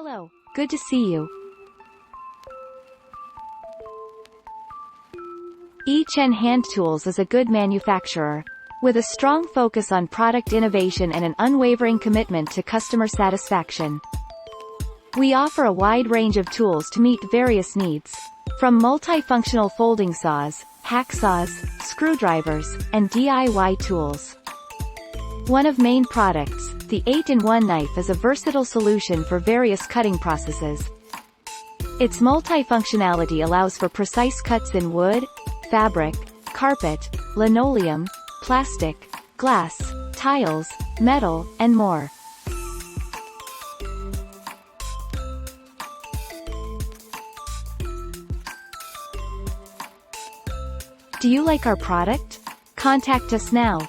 Hello, good to see you. E-CHEN Hand Tools is a good manufacturer, with a strong focus on product innovation and an unwavering commitment to customer satisfaction. We offer a wide range of tools to meet various needs, from multifunctional folding saws, hacksaws, screwdrivers, and DIY tools. One of main products, the 8-in-1 knife, is a versatile solution for various cutting processes. Its multifunctionality allows for precise cuts in wood, fabric, carpet, linoleum, plastic, glass, tiles, metal, and more. Do you like our product? Contact us now.